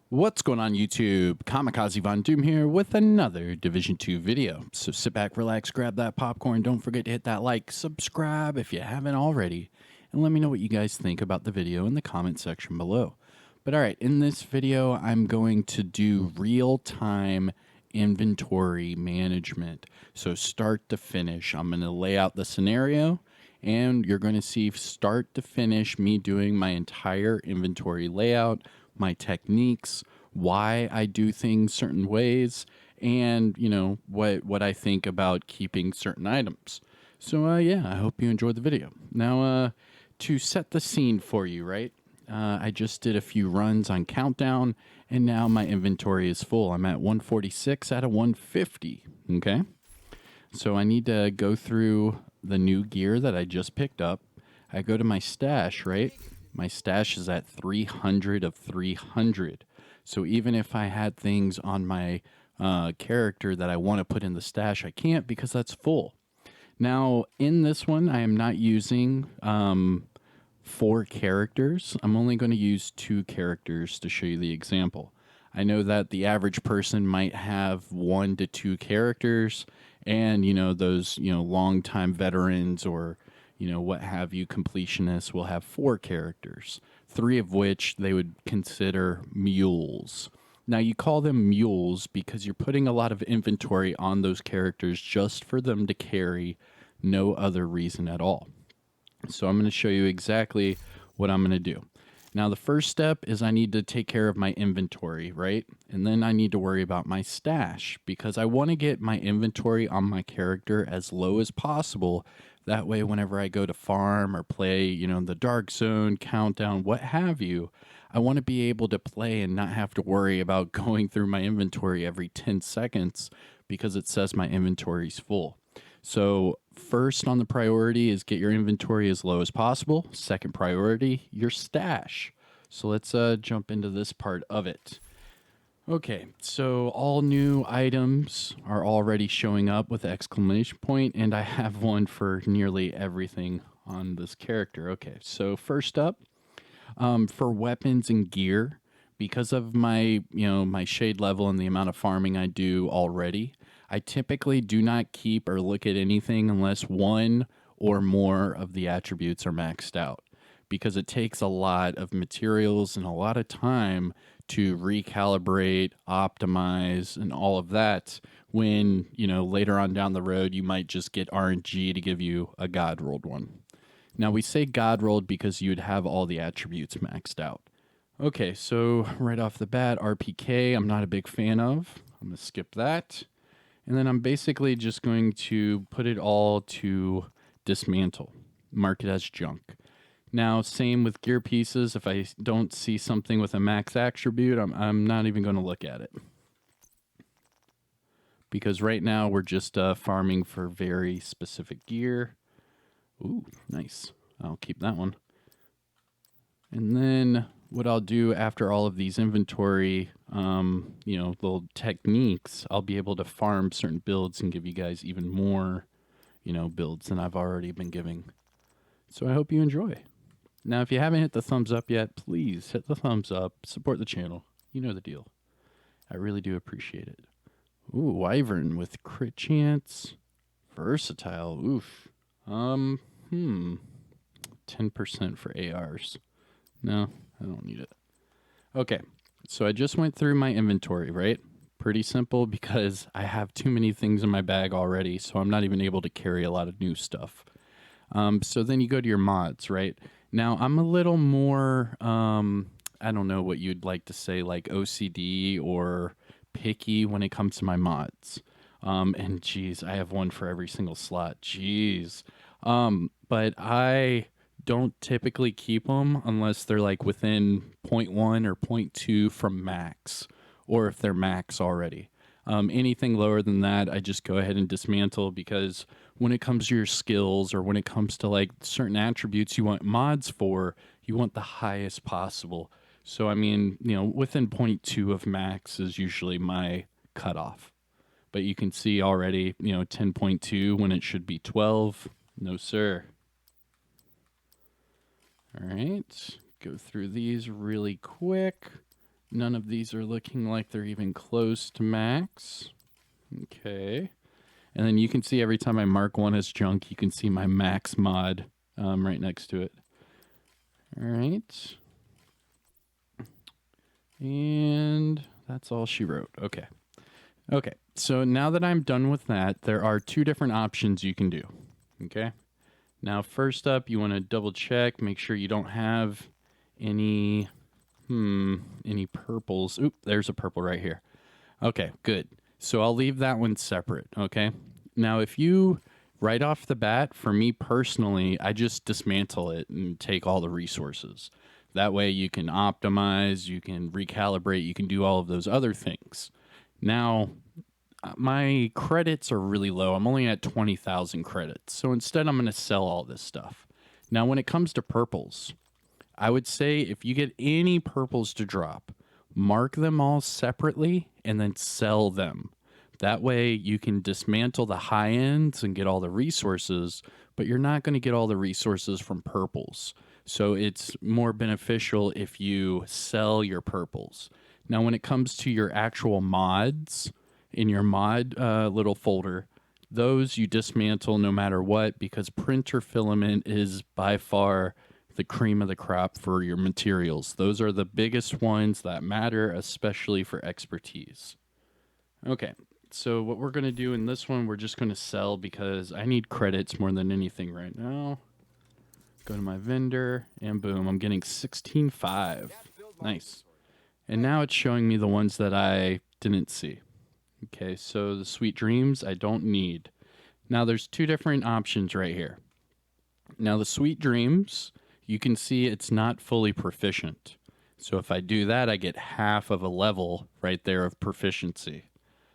What's going on YouTube? Kamikazevondoom here with another Division 2 video. So sit back, relax, grab that popcorn, don't forget to hit that like, subscribe if you haven't already, and let me know what you guys think about the video in the comment section below. But alright, in this video I'm going to do real-time inventory management. So start to finish, I'm going to lay out the scenario, and you're going to see start to finish me doing my entire inventory layout, my techniques, why I do things certain ways, and what I think about keeping certain items. So yeah, I hope you enjoyed the video. Now to set the scene for you, right? I just did a few runs on Countdown, and now my inventory is full. I'm at 146 out of 150. Okay, so I need to go through the new gear that I just picked up. I go to my stash, right? My stash is at 300 of 300. So even if I had things on my character that I want to put in the stash, I can't because that's full. Now, in this one, I am not using 4 characters. I'm only going to use 2 characters to show you the example. I know that the average person might have 1 to 2 characters, and those longtime veterans or what have you, completionists will have 4 characters, 3 of which they would consider mules. Now, you call them mules because you're putting a lot of inventory on those characters just for them to carry, no other reason at all. So I'm going to show you exactly what I'm going to do. Now, the first step is I need to take care of my inventory, right? And then I need to worry about my stash because I want to get my inventory on my character as low as possible. That way, whenever I go to farm or play, the Dark Zone, Countdown, what have you, I want to be able to play and not have to worry about going through my inventory every 10 seconds because it says my inventory is full. So first on the priority is get your inventory as low as possible. Second priority, your stash. So let's jump into this part of it. Okay, so all new items are already showing up with the exclamation point, and I have one for nearly everything on this character. Okay, so first up, for weapons and gear, because of my my shade level and the amount of farming I do already, I typically do not keep or look at anything unless 1 or more of the attributes are maxed out, because it takes a lot of materials and a lot of time to recalibrate, optimize, and all of that when, later on down the road, you might just get RNG to give you a God rolled one. Now, we say God rolled because you'd have all the attributes maxed out. Okay, so right off the bat, RPK, I'm not a big fan of. I'm going to skip that. And then I'm basically just going to put it all to dismantle, mark it as junk. Now, same with gear pieces. If I don't see something with a max attribute, I'm not even going to look at it. Because right now we're just farming for very specific gear. Ooh, nice. I'll keep that one. And then what I'll do after all of these inventory, little techniques, I'll be able to farm certain builds and give you guys even more, builds than I've already been giving. So I hope you enjoy. Now, if you haven't hit the thumbs up yet, please hit the thumbs up, support the channel. You know the deal. I really do appreciate it. Ooh, Wyvern with crit chance. Versatile. Oof. 10% for ARs. No, I don't need it. Okay, so I just went through my inventory, right? Pretty simple because I have too many things in my bag already, so I'm not even able to carry a lot of new stuff. So then you go to your mods, right? Now, I'm a little more, I don't know what you'd like to say, like OCD or picky when it comes to my mods. And geez, I have one for every single slot. Jeez. But I don't typically keep them unless they're like within 0.1 or 0.2 from max, or if they're max already. Anything lower than that, I just go ahead and dismantle, because when it comes to your skills or when it comes to like certain attributes you want mods for, you want the highest possible. So, I mean, within 0.2 of max is usually my cutoff. But you can see already, 10.2 when it should be 12. No, sir. All right, go through these really quick. None of these are looking like they're even close to max. Okay. And then you can see every time I mark one as junk, you can see my max mod right next to it. All right. And that's all she wrote. Okay. Okay. So now that I'm done with that, there are two different options you can do. Okay. Now, first up, you want to double check, make sure you don't have any purples. Oop, there's a purple right here. Okay, good. So I'll leave that one separate, okay? Now, if you, right off the bat, for me personally, I just dismantle it and take all the resources. That way you can optimize, you can recalibrate, you can do all of those other things. Now, my credits are really low. I'm only at 20,000 credits. So instead, I'm going to sell all this stuff. Now, when it comes to purples, I would say if you get any purples to drop, mark them all separately and then sell them. That way you can dismantle the high ends and get all the resources, but you're not going to get all the resources from purples. So it's more beneficial if you sell your purples. Now, when it comes to your actual mods in your mod little folder, those you dismantle no matter what, because printer filament is by far the cream of the crop for your materials. Those are the biggest ones that matter, especially for expertise. Okay, so what we're going to do in this one, we're just going to sell because I need credits more than anything right now. Go to my vendor, and boom, I'm getting 16.5. Nice. And now it's showing me the ones that I didn't see. Okay, so the Sweet Dreams I don't need. Now there's two different options right here. Now the Sweet Dreams, you can see it's not fully proficient. So if I do that, I get half of a level right there of proficiency.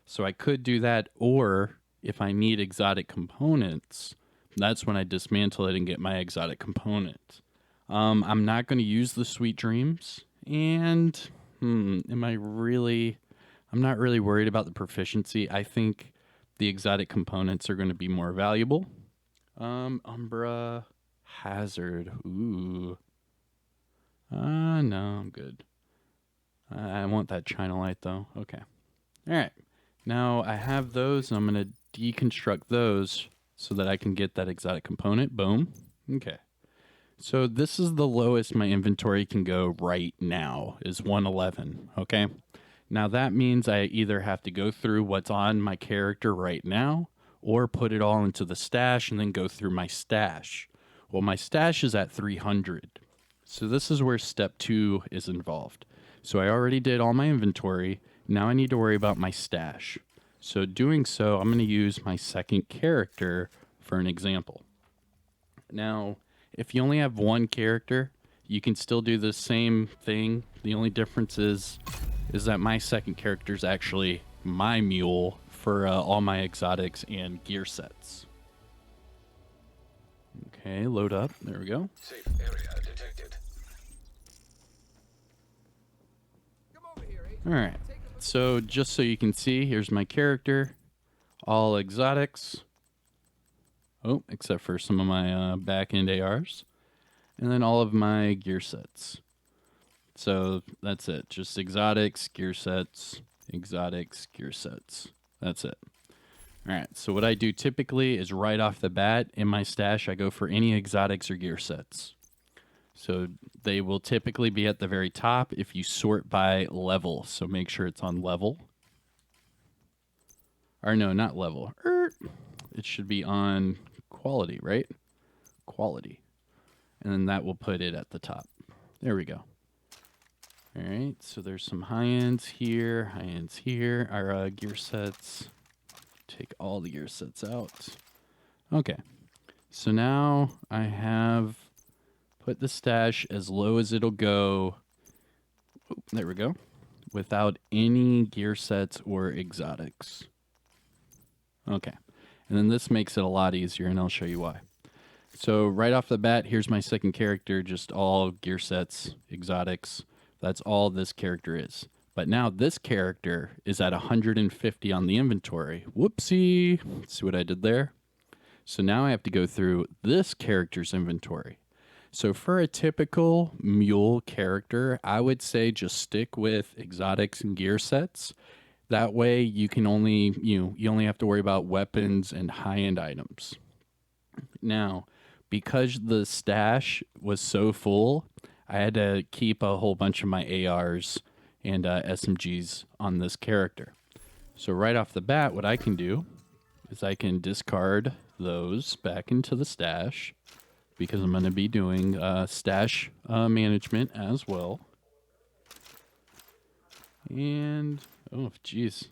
So I could do that, or if I need exotic components, that's when I dismantle it and get my exotic component. I'm not going to use the Sweet Dreams, and I'm not really worried about the proficiency. I think the exotic components are going to be more valuable. Umbra Hazard. Ooh. No, I'm good. I want that China Light, though. Okay. All right. Now I have those, and I'm going to deconstruct those so that I can get that exotic component. Boom. Okay. So this is the lowest my inventory can go right now, is 111. Okay. Now that means I either have to go through what's on my character right now, or put it all into the stash and then go through my stash. Well, my stash is at 300. So this is where step 2 is involved. So I already did all my inventory. Now I need to worry about my stash. So doing so, I'm going to use my second character for an example. Now, if you only have one character, you can still do the same thing. The only difference is that my second character is actually my mule for all my exotics and gear sets. Okay, load up. There we go. Safe area detected. All right. So just so you can see, here's my character. All exotics. Oh, except for some of my back-end ARs. And then all of my gear sets. So that's it. Just exotics, gear sets, exotics, gear sets. That's it. All right. So what I do typically is right off the bat in my stash, I go for any exotics or gear sets. So they will typically be at the very top if you sort by level. So make sure it's on level. Or no, not level. It should be on quality, right? Quality. And then that will put it at the top. There we go. All right, so there's some high ends here, our gear sets. Take all the gear sets out. Okay, so now I have put the stash as low as it'll go. Oh, there we go. Without any gear sets or exotics. Okay, and then this makes it a lot easier, and I'll show you why. So right off the bat, here's my second character, just all gear sets, exotics. That's all this character is. But now this character is at 150 on the inventory. Whoopsie. See what I did there? So now I have to go through this character's inventory. So for a typical mule character, I would say just stick with exotics and gear sets. That way you can only you only have to worry about weapons and high-end items. Now, because the stash was so full, I had to keep a whole bunch of my ARs and SMGs on this character. So right off the bat, what I can do is I can discard those back into the stash because I'm going to be doing stash management as well. And, oh, geez,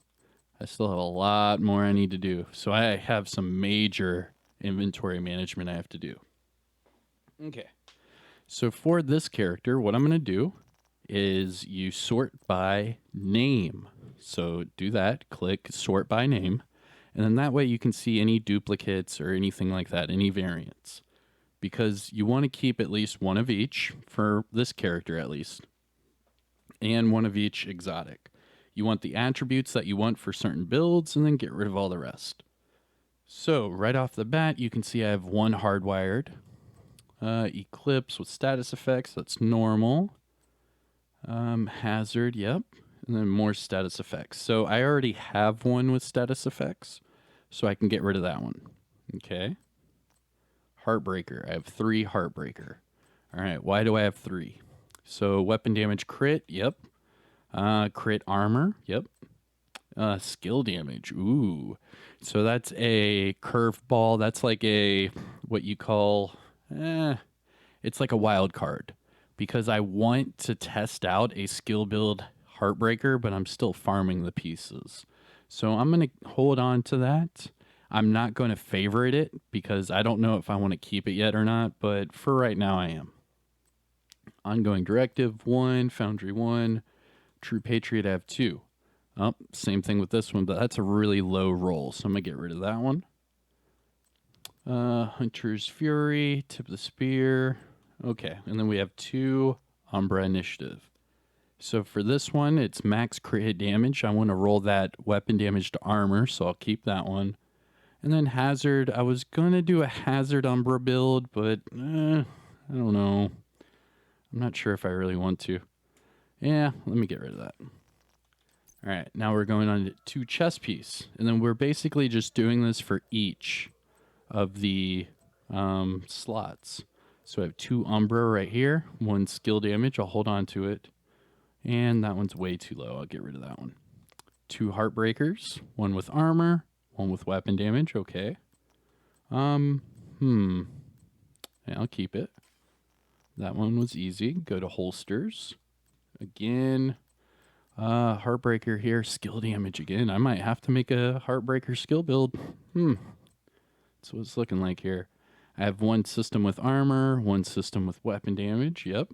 I still have a lot more I need to do. So I have some major inventory management I have to do. Okay. So for this character, what I'm going to do is you sort by name. So do that, click sort by name, and then that way you can see any duplicates or anything like that, any variants. Because you want to keep at least one of each for this character at least, and one of each exotic. You want the attributes that you want for certain builds and then get rid of all the rest. So right off the bat, you can see I have one hardwired. Eclipse with status effects, that's normal. Hazard, yep. And then more status effects. So I already have one with status effects, so I can get rid of that one. Okay. Heartbreaker. I have 3 Heartbreaker. All right, why do I have 3? So weapon damage crit, yep. Crit armor, yep. Skill damage, ooh. So that's a curveball. That's like a, what you call, it's like a wild card. Because I want to test out a skill build Heartbreaker, but I'm still farming the pieces. So I'm going to hold on to that. I'm not going to favorite it because I don't know if I want to keep it yet or not, but for right now I am. Ongoing Directive 1, Foundry 1, True Patriot I have 2. Oh, same thing with this one, but that's a really low roll, so I'm going to get rid of that one. Hunter's Fury, Tip of the Spear. Okay, and then we have 2 Umbra Initiative. So for this one, it's max crit hit damage. I want to roll that weapon damage to armor, so I'll keep that one. And then Hazard, I was going to do a Hazard Umbra build, but I don't know. I'm not sure if I really want to. Yeah, let me get rid of that. All right, now we're going on to chest piece. And then we're basically just doing this for each of the slots. So I have 2 Umbra right here, 1 skill damage. I'll hold on to it. And that one's way too low. I'll get rid of that one. 2 Heartbreakers, 1 with armor, 1 with weapon damage. Okay. Yeah, I'll keep it. That one was easy. Go to holsters. Again. Heartbreaker here. Skill damage again. I might have to make a Heartbreaker skill build. That's what it's looking like here. I have 1 system with armor, 1 system with weapon damage. Yep.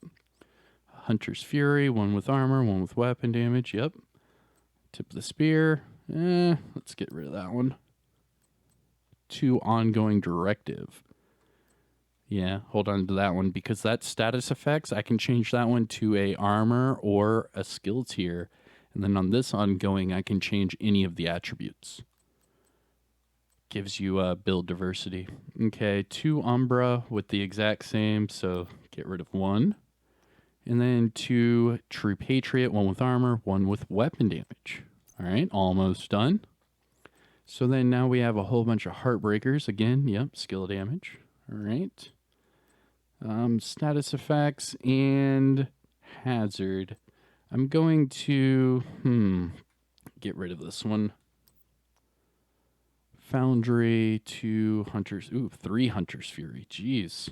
Hunter's Fury, 1 with armor, 1 with weapon damage. Yep. Tip of the Spear. Let's get rid of that one. 2 Ongoing Directive. Yeah, hold on to that one because that status effects, I can change that one to a armor or a skill tier. And then on this ongoing, I can change any of the attributes. Gives you build diversity. Okay, 2 Umbra with the exact same, so get rid of 1. And then 2 True Patriot, 1 with armor, 1 with weapon damage. All right, almost done. So then now we have a whole bunch of Heartbreakers. Again, yep, skill damage. All right. Status effects and hazard. I'm going to get rid of this one. Foundry, 2 Hunters. Ooh, 3 Hunters Fury. Jeez.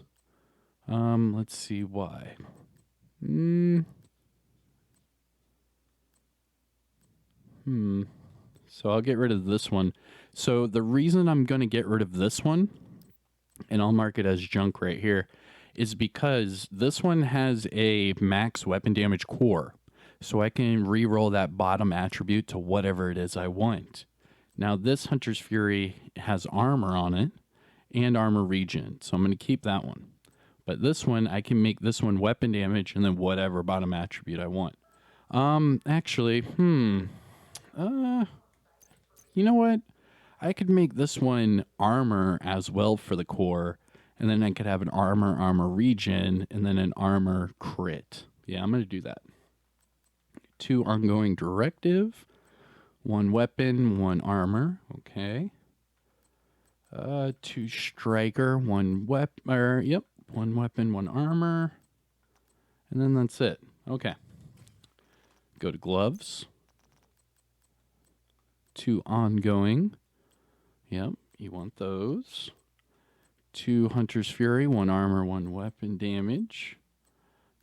Let's see why. So I'll get rid of this one. So the reason I'm going to get rid of this one, and I'll mark it as junk right here, is because this one has a max weapon damage core. So I can re-roll that bottom attribute to whatever it is I want. Now this Hunter's Fury has armor on it and armor regen. So I'm going to keep that one. But this one, I can make this one weapon damage and then whatever bottom attribute I want. Actually, you know what? I could make this one armor as well for the core And then I could have an armor regen, and then an armor crit. Yeah, I'm going to do that. 2 ongoing directive, 1 weapon, 1 armor. Okay. 2 striker, 1 weapon. Yep, 1 weapon, 1 armor. And then that's it. Okay. Go to gloves. 2 ongoing. Yep, you want those. 2 Hunter's Fury, 1 armor, 1 weapon damage.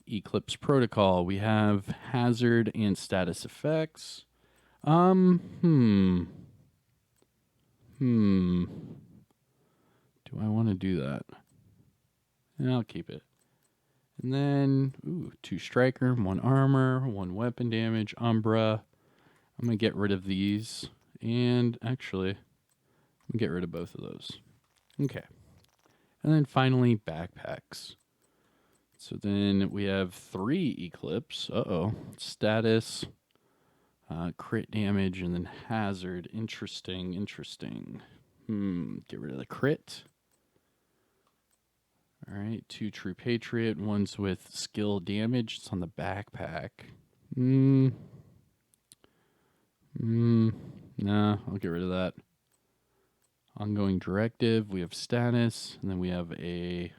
Eclipse Protocol. We have hazard and status effects. Do I want to do that? Yeah, I'll keep it. And then, 2 striker, 1 armor, 1 weapon damage, Umbra. I'm going to get rid of these. And actually, I'm going to get rid of both of those. Okay. And then finally, backpacks. So then we have 3 Eclipse. Status, crit damage, and then hazard. Interesting. Get rid of the crit. All right, 2 True Patriot. One's with skill damage. It's on the backpack. Nah, I'll get rid of that. Ongoing directive. We have status, and then we have a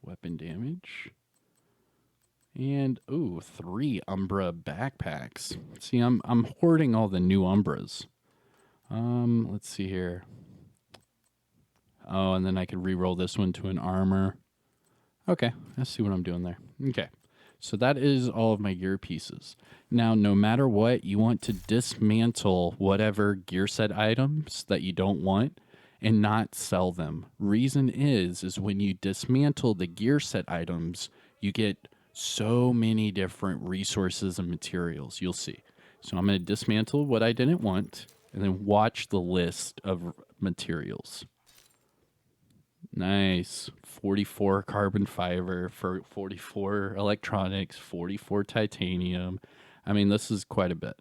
weapon damage. And 3 Umbra backpacks. See, I'm hoarding all the new Umbras. Let's see here. Oh, and then I could re-roll this one to an armor. Okay, I see what I'm doing there. Okay, so that is all of my gear pieces. Now, no matter what, you want to dismantle whatever gear set items that you don't want and not sell them. Reason is when you dismantle the gear set items, you get so many different resources and materials. You'll see. So I'm going to dismantle what I didn't want and then watch the list of materials. Nice. 44 carbon fiber, for 44 electronics, 44 titanium. I mean, this is quite a bit.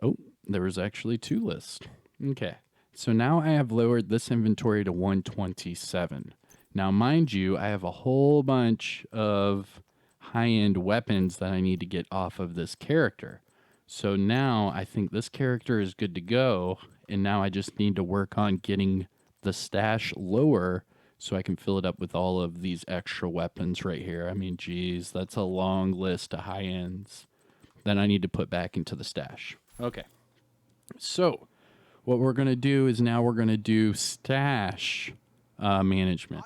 Oh, there was actually 2 lists. Okay. So now I have lowered this inventory to 127. Now, mind you, I have a whole bunch of high-end weapons that I need to get off of this character. So now I think this character is good to go, and now I just need to work on getting the stash lower so I can fill it up with all of these extra weapons right here. I mean, geez, that's a long list of high ends that I need to put back into the stash. Okay. So what we're going to do is now we're going to do stash management.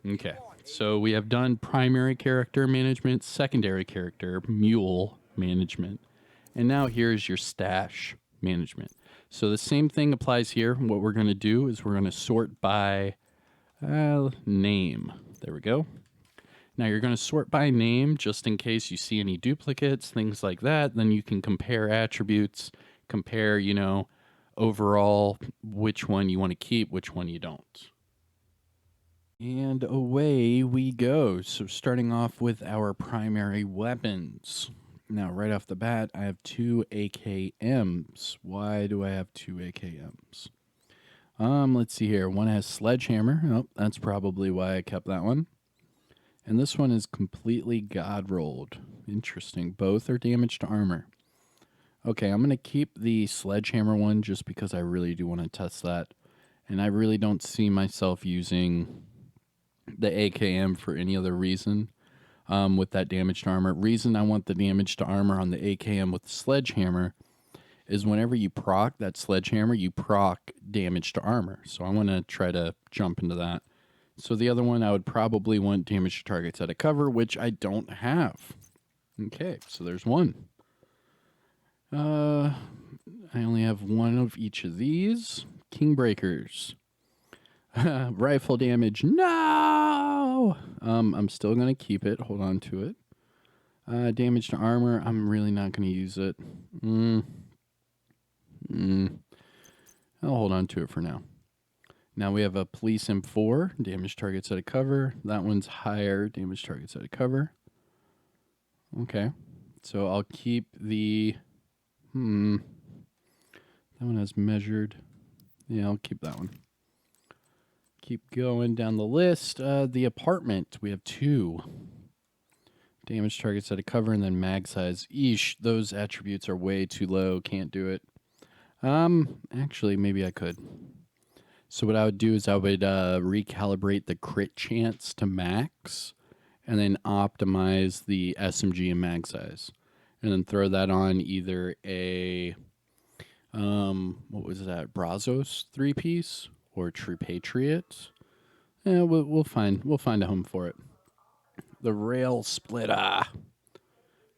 Okay. So we have done primary character management, secondary character, mule management. And now here's your stash management. So the same thing applies here. What we're going to do is we're going to sort by name. There we go. Now you're going to sort by name just in case you see any duplicates, things like that. Then you can compare attributes, compare, overall which one you want to keep, which one you don't. And away we go. So starting off with our primary weapons. Now, right off the bat, I have 2 AKMs. Why do I have 2 AKMs? Let's see here. One has Sledgehammer. Oh, that's probably why I kept that one. And this one is completely God rolled. Interesting. Both are damage to armor. Okay, I'm going to keep the Sledgehammer one just because I really do want to test that. And I really don't see myself using the AKM for any other reason. With that damage to armor. Reason I want the damage to armor on the AKM with the Sledgehammer is whenever you proc that Sledgehammer, you proc damage to armor. So I want to try to jump into that. So the other one, I would probably want damage to targets out of cover, which I don't have. Okay, so there's one. I only have one of each of these. Kingbreakers. Rifle damage. No! I'm still going to keep it. Hold on to it. Damage to armor. I'm really not going to use it. I'll hold on to it for now. Now we have a Police M4. Damage targets out of cover. That one's higher. Damage targets out of cover. Okay. So I'll keep the... That one has measured. Yeah, I'll keep that one. Keep going down the list. The apartment, we have 2. Damage targets at a cover and then mag size. Eesh, those attributes are way too low. Can't do it. Actually, maybe I could. So what I would do is I would recalibrate the crit chance to max and then optimize the SMG and mag size. And then throw that on either a, what was that, Brazos 3-piece or True Patriot. Yeah, we'll find a home for it. The rail splitter.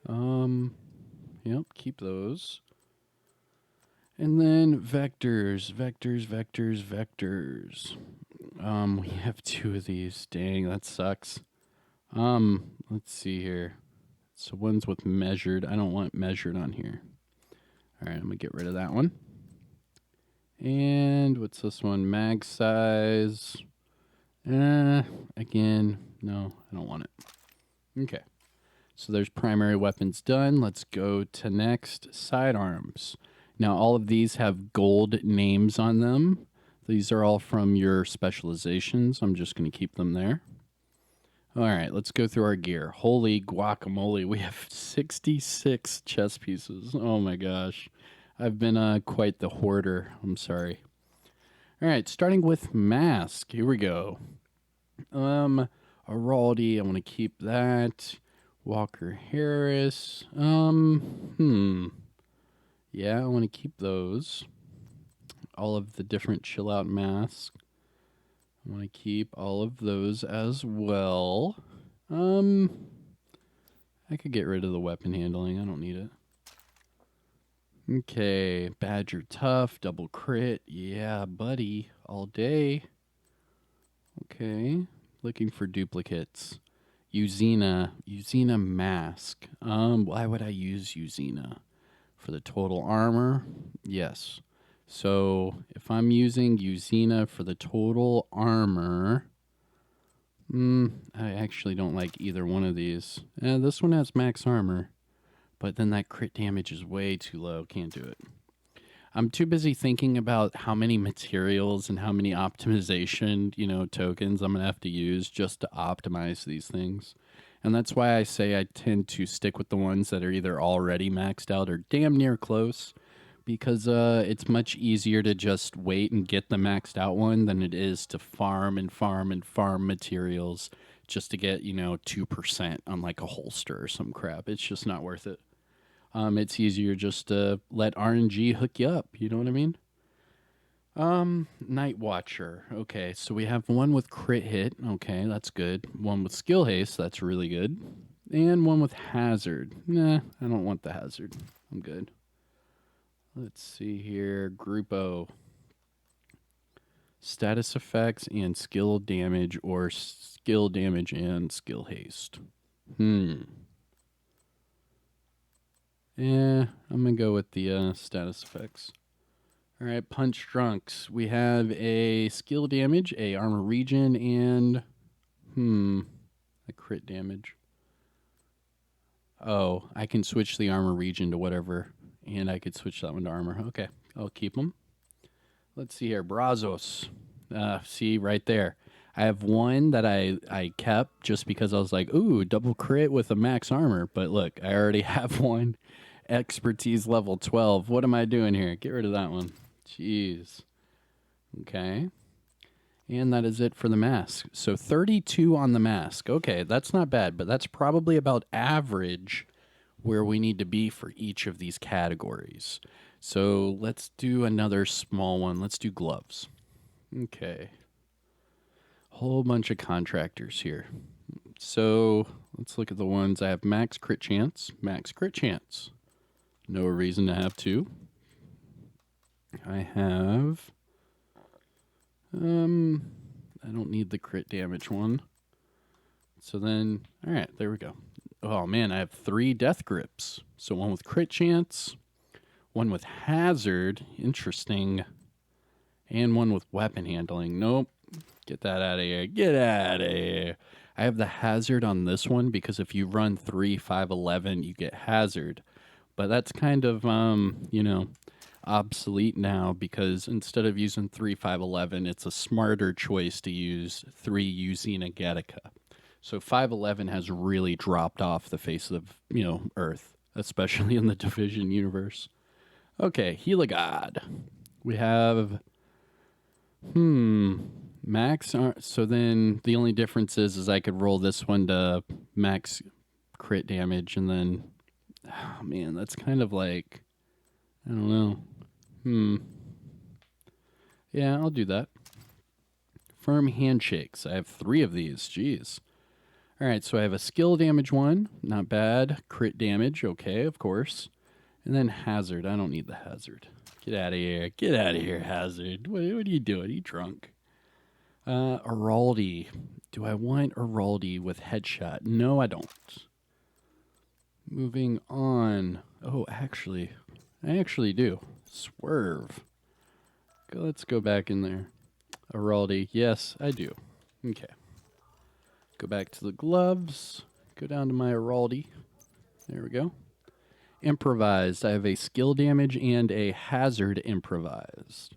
Yep, keep those. And then vectors. We have 2 of these. Dang, that sucks. Let's see here. So one's with measured. I don't want measured on here. All right, I'm gonna get rid of that one. And what's this one? Mag size. Again, no, I don't want it. Okay. So there's primary weapons done. Let's go to next, sidearms. Now, all of these have gold names on them. These are all from your specializations. I'm just going to keep them there. All right, let's go through our gear. Holy guacamole, we have 66 chess pieces. Oh my gosh. I've been quite the hoarder. I'm sorry. All right, starting with mask. Here we go. Araldi, I want to keep that. Walker Harris. Yeah, I want to keep those. All of the different chill out masks. I want to keep all of those as well. I could get rid of the weapon handling. I don't need it. Okay, Badger Tough, double crit. Yeah, buddy, all day. Okay, looking for duplicates. Uzina mask. Why would I use Uzina? For the total armor? Yes. So if I'm using Uzina for the total armor, I actually don't like either one of these. This one has max armor, but then that crit damage is way too low. Can't do it. I'm too busy thinking about how many materials and how many optimization, tokens I'm going to have to use just to optimize these things. And that's why I say I tend to stick with the ones that are either already maxed out or damn near close, because it's much easier to just wait and get the maxed out one than it is to farm materials just to get, 2% on like a holster or some crap. It's just not worth it. It's easier just to let RNG hook you up. You know what I mean? Night Watcher. Okay, so we have one with crit hit. Okay, that's good. One with skill haste. That's really good. And one with hazard. Nah, I don't want the hazard. I'm good. Let's see here. Group O. Status effects and skill damage, or skill damage and skill haste. Yeah, I'm going to go with the status effects. All right, Punch Drunks. We have a skill damage, a armor regen, and a crit damage. Oh, I can switch the armor regen to whatever, and I could switch that one to armor. Okay, I'll keep them. Let's see here, Brazos. See, right there. I have one that I kept just because I was like, ooh, double crit with a max armor. But look, I already have one. Expertise level 12. What am I doing here? Get rid of that one. Jeez. Okay. And that is it for the mask. So 32 on the mask. Okay, that's not bad, but that's probably about average where we need to be for each of these categories. So let's do another small one. Let's do gloves. Okay. Whole bunch of contractors here. So let's look at the ones I have. Max crit chance. Max crit chance. No reason to have 2. I have... I don't need the crit damage one. So then, all right, there we go. Oh man, I have 3 death grips. So one with crit chance, one with hazard, interesting, and one with weapon handling. Nope, get that out of here. Get out of here. I have the hazard on this one because if you run 3, 5, 11, you get hazard. But that's kind of, obsolete now because instead of using 3 511, it's a smarter choice to use 3 Usina Gattaca. So 511 has really dropped off the face of, Earth, especially in the Division universe. Okay, Heligod. We have max. So then the only difference is I could roll this one to max crit damage, and then, oh man, that's kind of like, I don't know. Yeah, I'll do that. Firm handshakes. I have 3 of these. Jeez. All right, so I have a skill damage one, not bad. Crit damage, okay, of course. And then hazard. I don't need the hazard. Get out of here. Get out of here, hazard. What are you doing? Are you drunk? Araldi. Do I want Araldi with headshot? No, I don't. Moving on. Oh, actually, I actually do. Swerve. Let's go back in there. Araldi. Yes, I do. Okay. Go back to the gloves. Go down to my Araldi. There we go. Improvised. I have a skill damage and a hazard improvised.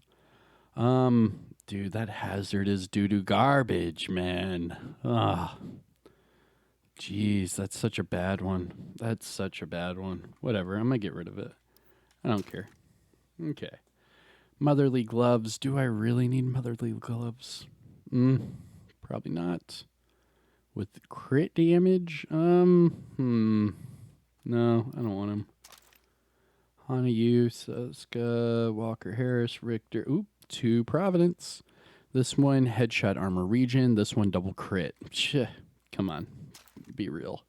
Dude, that hazard is doo-doo garbage, man. Ah. Jeez, that's such a bad one. That's such a bad one. Whatever, I'm gonna get rid of it. I don't care. Okay. Motherly gloves. Do I really need motherly gloves? Probably not. With crit damage? No, I don't want him. Hanayu, Suska, Walker Harris, Richter. Oop, 2 Providence. This one, headshot armor regen. This one, double crit. Come on. Be real.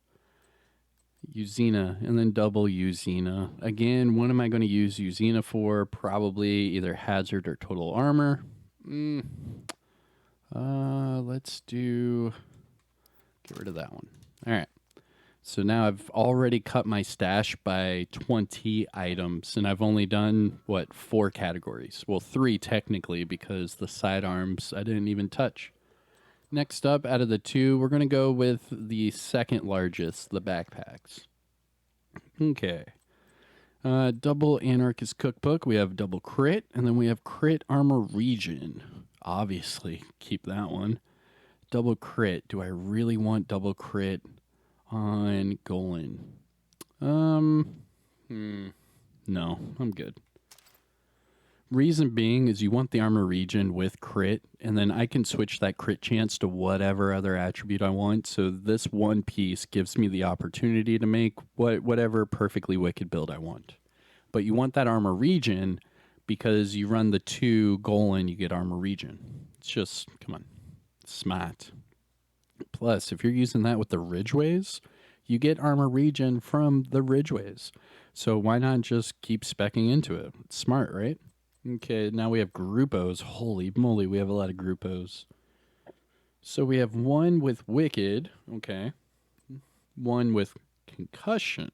Usina, and then double Usina. Again, what am I going to use Usina for? Probably either hazard or total armor. Let's do... Get rid of that one. All right. So now I've already cut my stash by 20 items, and I've only done, 4 categories? Well, 3 technically, because the sidearms I didn't even touch. Next up, out of the 2, we're going to go with the second largest, the backpacks. Okay. Double Anarchist Cookbook. We have double crit, and then we have crit armor regen. Obviously, keep that one. Double crit. Do I really want double crit on Golan? No, I'm good. Reason being is you want the armor regen with crit, and then I can switch that crit chance to whatever other attribute I want. So this one piece gives me the opportunity to make whatever perfectly wicked build I want. But you want that armor regen because you run the 2 Golan, you get armor regen. It's just, come on, smart. Plus, if you're using that with the Ridgeways, you get armor regen from the Ridgeways. So why not just keep speccing into it? It's smart, right? Okay, now we have Gruppos. Holy moly, we have a lot of Gruppos. So we have one with Wicked. Okay. One with Concussion.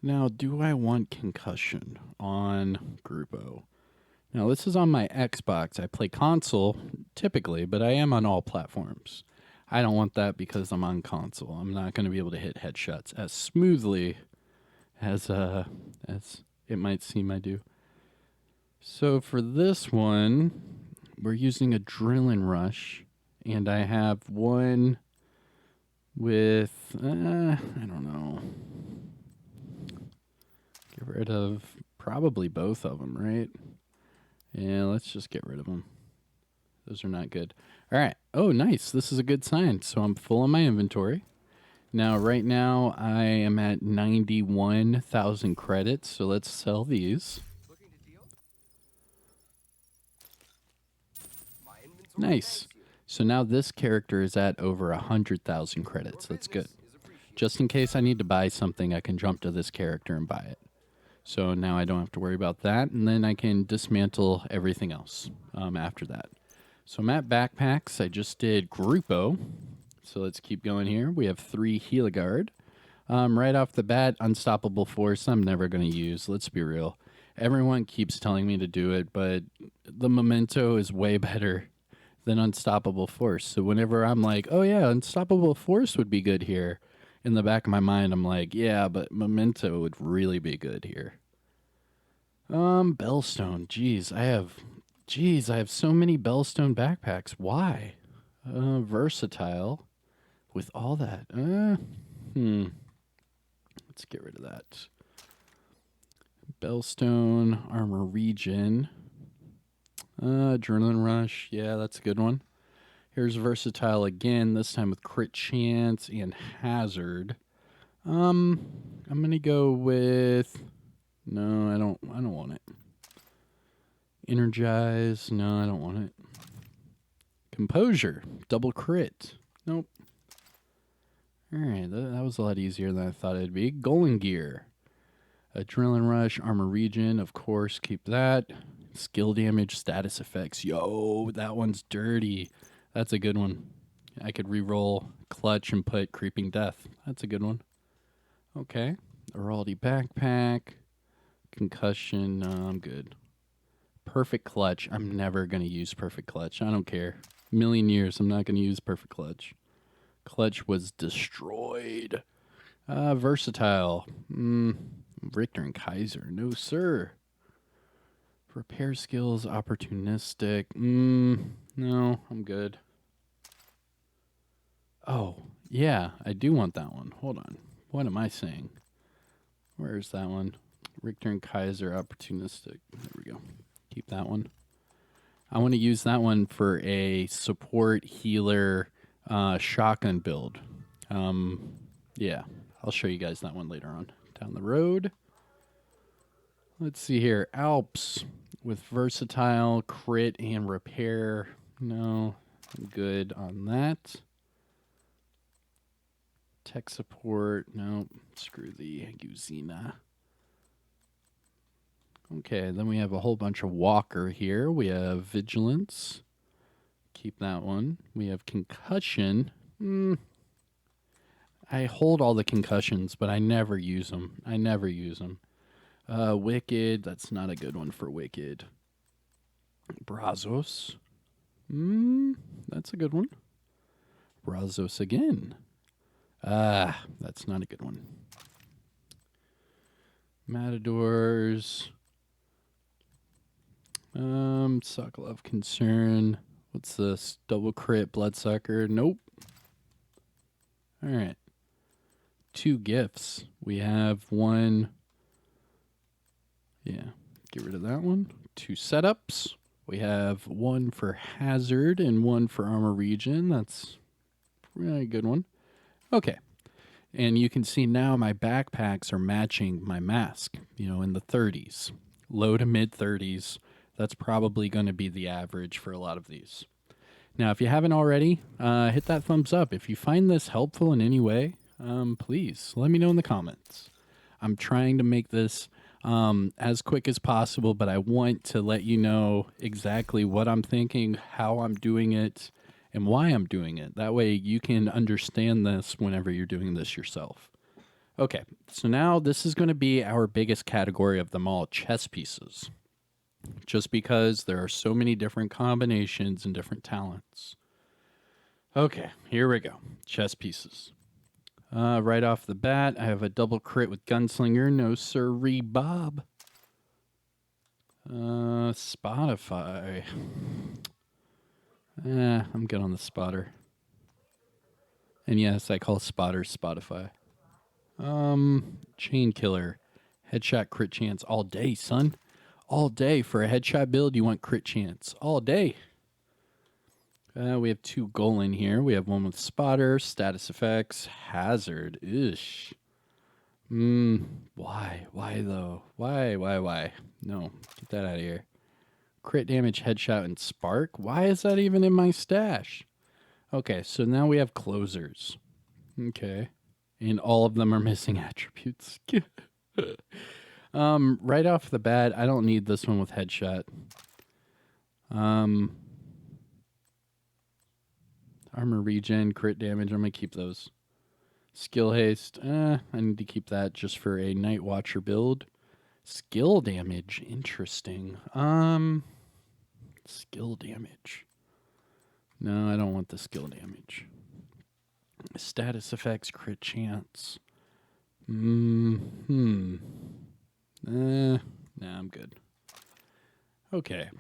Now, do I want Concussion on Gruppo? Now, this is on my Xbox. I play console typically, but I am on all platforms. I don't want that because I'm on console. I'm not going to be able to hit headshots as smoothly as it might seem I do. So for this one, we're using Adrenaline Rush, and I have one with, I don't know. Get rid of probably both of them, right? Yeah, let's just get rid of them. Those are not good. All right. Oh, nice. This is a good sign. So I'm full on my inventory. Now, right now, I am at 91,000 credits. So let's sell these. Nice. So now this character is at over 100,000 credits. That's good. Just in case I need to buy something, I can jump to this character and buy it. So now I don't have to worry about that. And then I can dismantle everything else after that. So I'm at backpacks. I just did Gruppo. So let's keep going here. We have 3 Heligard. Right off the bat, Unstoppable Force, I'm never going to use. Let's be real. Everyone keeps telling me to do it, but the Memento is way better than Unstoppable Force. So whenever I'm like, oh yeah, Unstoppable Force would be good here, in the back of my mind, I'm like, yeah, but Memento would really be good here. Bellstone. Jeez, I have so many Bellstone backpacks. Why? Versatile. With all that. Let's get rid of that. Bellstone, armor regen. Adrenaline rush. Yeah, that's a good one. Here's versatile again, this time with crit chance and hazard. I'm gonna go with no, I don't want it. Energize, no, I don't want it. Composure, double crit. Nope. Alright, that was a lot easier than I thought it'd be. Golden gear. Adrenaline rush, armor regen, of course, keep that. Skill damage, status effects. Yo, that one's dirty. That's a good one. I could re-roll clutch and put creeping death. That's a good one. Okay. Araldi backpack. Concussion. No, I'm good. Perfect clutch. I'm never going to use perfect clutch. I don't care. A million years, I'm not going to use perfect clutch. Clutch was destroyed. Versatile. Richter and Kaiser. No, sir. Repair skills. Opportunistic. No, I'm good. Oh, yeah, I do want that one. Hold on. What am I saying? Where's that one? Richter and Kaiser, opportunistic. There we go. Keep that one. I want to use that one for a support healer shotgun build. Yeah, I'll show you guys that one later on down the road. Let's see here. Alps with versatile, crit, and repair. No, I'm good on that. Tech support. No, screw the Guzina. Okay, then we have a whole bunch of Walker here. We have Vigilance. Keep that one. We have Concussion. I hold all the concussions, but I never use them. Wicked. That's not a good one for Wicked. Brazos. That's a good one. Brazos again. That's not a good one. Matadors. Sokolov Concern. What's this? Double crit, Bloodsucker. Nope. Alright. 2 gifts. We have one. Yeah. Get rid of that one. 2 setups. We have one for Hazard and one for Armor Regen. That's a really good one. Okay. And you can see now my backpacks are matching my mask, in the 30s. Low to mid 30s. That's probably going to be the average for a lot of these. Now, if you haven't already, hit that thumbs up. If you find this helpful in any way, please let me know in the comments. I'm trying to make this as quick as possible, but I want to let you know exactly what I'm thinking, how I'm doing it, and why I'm doing it. That way you can understand this whenever you're doing this yourself. Okay, so now this is going to be our biggest category of them all, chess pieces. Just because there are so many different combinations and different talents. Okay, here we go. Chess pieces. Right off the bat, I have a double crit with Gunslinger. No sirree, Bob. Spotify. I'm good on the spotter. And yes, I call spotters Spotify. Chain Killer. Headshot crit chance all day, son. All day. For a headshot build, you want crit chance. All day. We have 2 Golan here. We have one with Spotter, Status Effects, Hazard. Ish. Why? Why, though? Why? No, get that out of here. Crit damage, Headshot, and Spark? Why is that even in my stash? Okay, so now we have Closers. Okay. And all of them are missing attributes. Right off the bat, I don't need this one with Headshot. Armor regen, crit damage, I'm going to keep those. Skill haste, I need to keep that just for a Night Watcher build. Skill damage, interesting. Skill damage. No, I don't want the skill damage. Status effects, crit chance. Nah, I'm I'm good. Okay.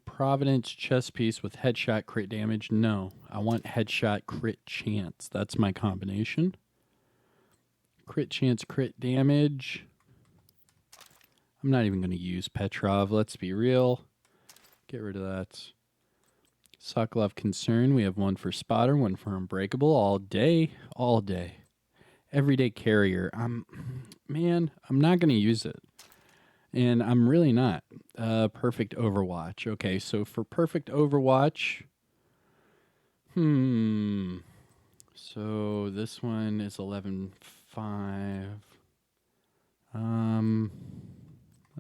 Providence chess piece with headshot crit damage. No, I want headshot crit chance. That's my combination. Crit chance, crit damage. I'm not even going to use Petrov. Let's be real. Get rid of that. Sokolov Concern. We have one for Spotter, one for Unbreakable. All day. All day. Everyday Carrier. Man, I'm not going to use it. And I'm really not. Perfect Overwatch. Okay, so for Perfect Overwatch... So this one is 11.5.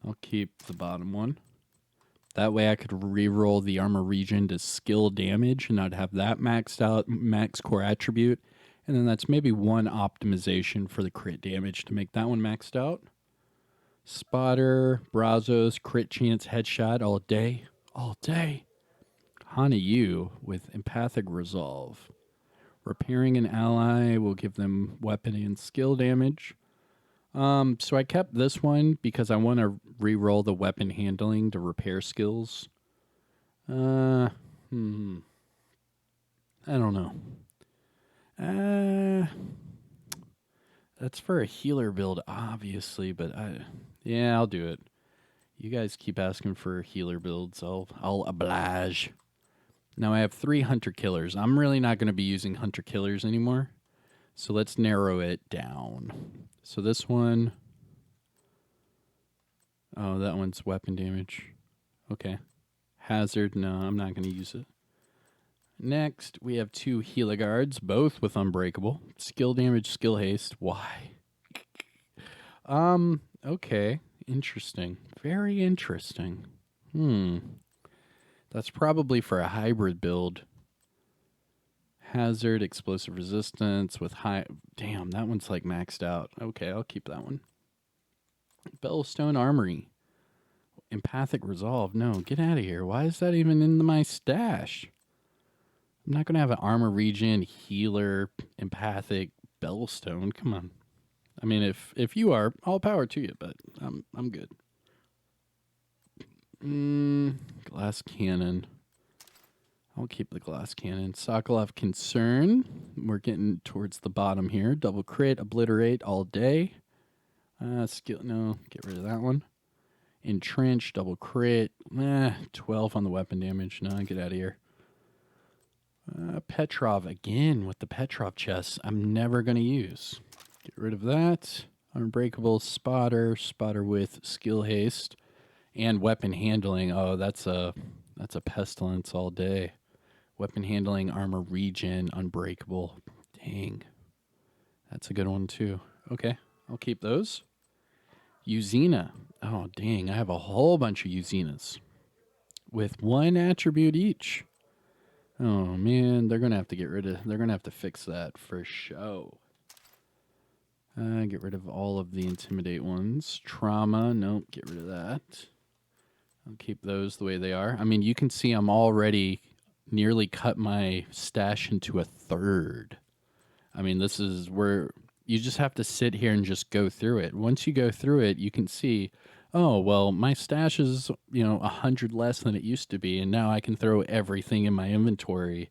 I'll keep the bottom one. That way I could re-roll the armor region to skill damage, and I'd have that maxed out, max core attribute. And then that's maybe one optimization for the crit damage to make that one maxed out. Spotter, Brazos, crit chance, headshot all day. All day. Hana Yu with empathic resolve. Repairing an ally will give them weapon and skill damage. So I kept this one because I want to re-roll the weapon handling to repair skills. I don't know. That's for a healer build, obviously, but yeah, I'll do it. You guys keep asking for healer builds. I'll oblige. Now I have 3 hunter killers. I'm really not going to be using hunter killers anymore. So let's narrow it down. So this one... Oh, that one's weapon damage. Okay. Hazard, no, I'm not going to use it. Next, we have 2 Heligards, both with Unbreakable. Skill damage, skill haste. Why? Okay. Interesting. Very interesting. That's probably for a hybrid build. Hazard, explosive resistance with high... Damn, that one's like maxed out. Okay, I'll keep that one. Bellstone Armory. Empathic Resolve. No, get out of here. Why is that even in my stash? I'm not going to have an armor regen, healer, empathic, Bellstone. Come on. I mean, if you are, all power to you, but I'm good. Glass Cannon. I'll keep the Glass Cannon. Sokolov Concern. We're getting towards the bottom here. Double crit, obliterate all day. Skill, no, get rid of that one. Entrench, double crit. 12 on the weapon damage. No, get out of here. Petrov again with the Petrov chest. I'm never going to use. Get rid of that. Unbreakable, Spotter. Spotter with skill haste. And weapon handling. Oh, that's a pestilence all day. Weapon handling, armor regen, Unbreakable. Dang. That's a good one too. Okay, I'll keep those. Uzina. Oh, dang. I have a whole bunch of Uzinas with 1 attribute each. Oh, man. They're going to have to get rid of... They're going to have to fix that for show. Get rid of all of the Intimidate ones. Trauma. Nope. Get rid of that. I'll keep those the way they are. I mean, you can see I'm already nearly cut my stash into a third. I mean, this is where... You just have to sit here and just go through it. Once you go through it, you can see, oh, well, my stash is, 100 less than it used to be, and now I can throw everything in my inventory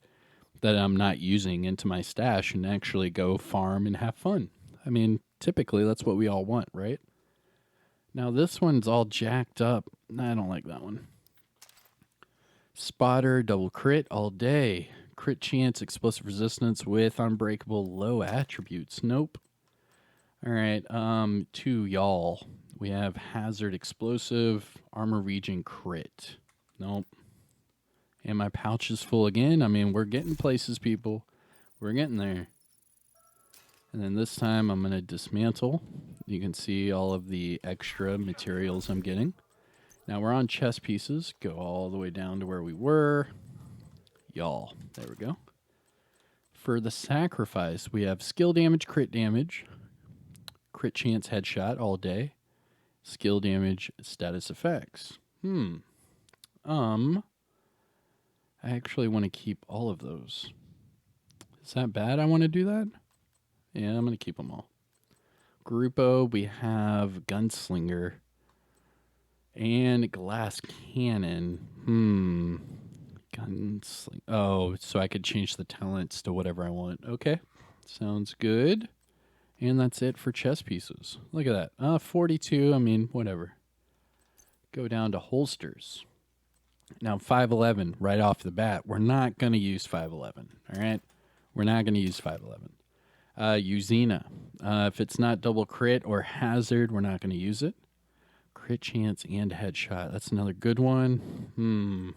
that I'm not using into my stash and actually go farm and have fun. I mean, typically, that's what we all want, right? Now, this one's all jacked up. I don't like that one. Spotter, double crit all day. Crit chance, explosive resistance with Unbreakable, low attributes. Nope. All right, 2 y'all. We have Hazard, explosive, armor regen, crit. Nope. And my pouch is full again. I mean, we're getting places, people. We're getting there. And then this time I'm going to dismantle. You can see all of the extra materials I'm getting. Now we're on chess pieces. Go all the way down to where we were. Y'all. There we go. For the sacrifice, we have skill damage, crit damage, crit chance, headshot all day, skill damage, status effects. I actually want to keep all of those. Is that bad? I want to do that? Yeah, I'm going to keep them all. Grupo, we have Gunslinger. And glass cannon. Gunsling. Oh, so I could change the talents to whatever I want. Okay. Sounds good. And that's it for chess pieces. Look at that. 42. I mean, whatever. Go down to holsters. Now, 511 right off the bat. We're not going to use 511. All right? We're not going to use 511. Uzina. If it's not double crit or hazard, we're not going to use it. Crit chance and headshot. That's another good one.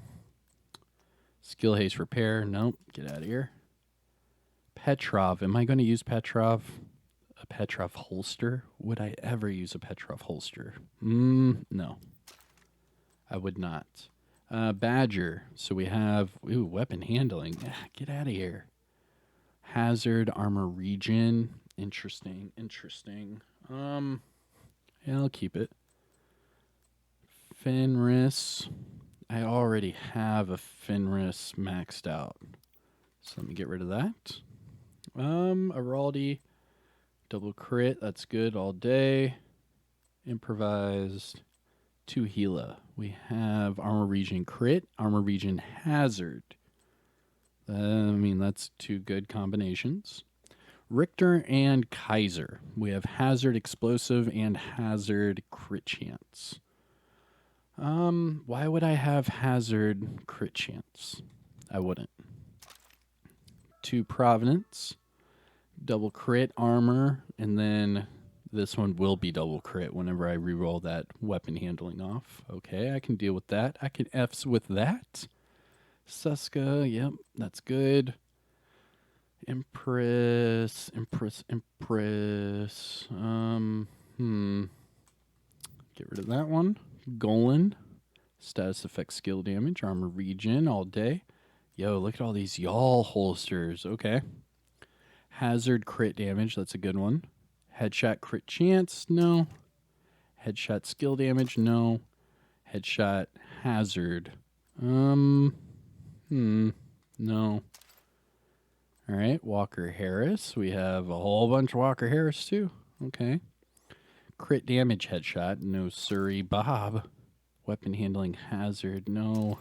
Skill haste repair. Nope. Get out of here. Petrov. Am I going to use Petrov? A Petrov holster? Would I ever use a Petrov holster? No. I would not. Badger. So we have weapon handling. Get out of here. Hazard, armor regen. Interesting. Yeah, I'll keep it. Fenris. I already have a Fenris maxed out. So let me get rid of that. Araldi. Double crit. That's good all day. Improvised. 2 Gila. We have armor regen crit, armor regen hazard. I mean, that's 2 good combinations. Richter and Kaiser. We have hazard explosive and hazard crit chance. Why would I have hazard crit chance? I wouldn't. 2 Providence. Double crit armor, and then this one will be double crit whenever I reroll that weapon handling off. Okay, I can deal with that. I can Fs with that. Suska, yep, that's good. Empress. Get rid of that one. Golan. Status effect skill damage, armor regen all day. Yo, look at all these y'all holsters. Okay. Hazard crit damage, that's a good one. Headshot crit chance, no. Headshot skill damage, no. Headshot hazard. No. All right, Walker Harris. We have a whole bunch of Walker Harris too. Okay. Crit damage headshot, no Surrey Bob. Weapon handling hazard, no.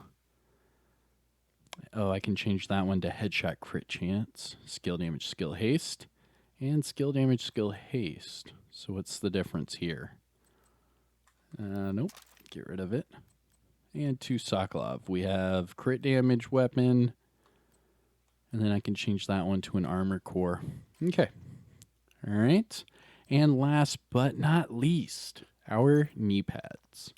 Oh, I can change that one to headshot crit chance. Skill damage, skill haste. And skill damage, skill haste. So what's the difference here? Nope. Get rid of it. And 2 Sokolov. We have crit damage weapon. And then I can change that one to an armor core. Okay. All right. And last but not least, our knee pads.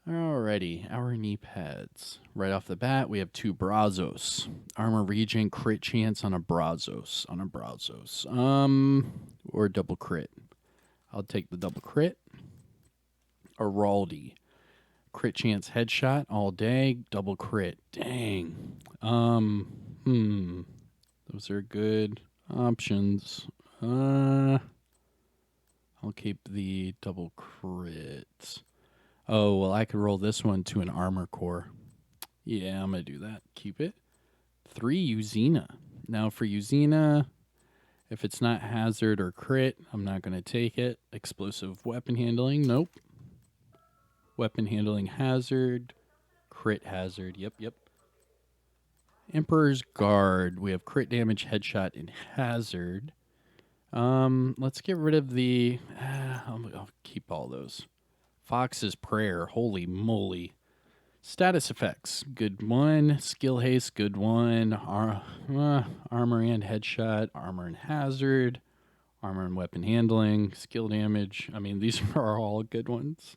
Alrighty, our knee pads. Right off the bat, we have 2 Brazos. Armor regen, crit chance on a Brazos. Or double crit. I'll take the double crit. Araldi. Crit chance headshot all day. Double crit. Dang. Those are good options. I'll keep the double crit. Oh, well, I could roll this one to an armor core. Yeah, I'm going to do that. Keep it. 3 Uzina. Now for Uzina, if it's not hazard or crit, I'm not going to take it. Explosive weapon handling. Nope. Weapon handling hazard. Crit hazard. Yep. Emperor's Guard. We have crit damage, headshot, and hazard. Let's get rid of the... I'll keep all those. Fox's Prayer, holy moly. Status effects, good one. Skill haste, good one. Armor and headshot, armor and hazard, armor and weapon handling, skill damage. I mean, these are all good ones.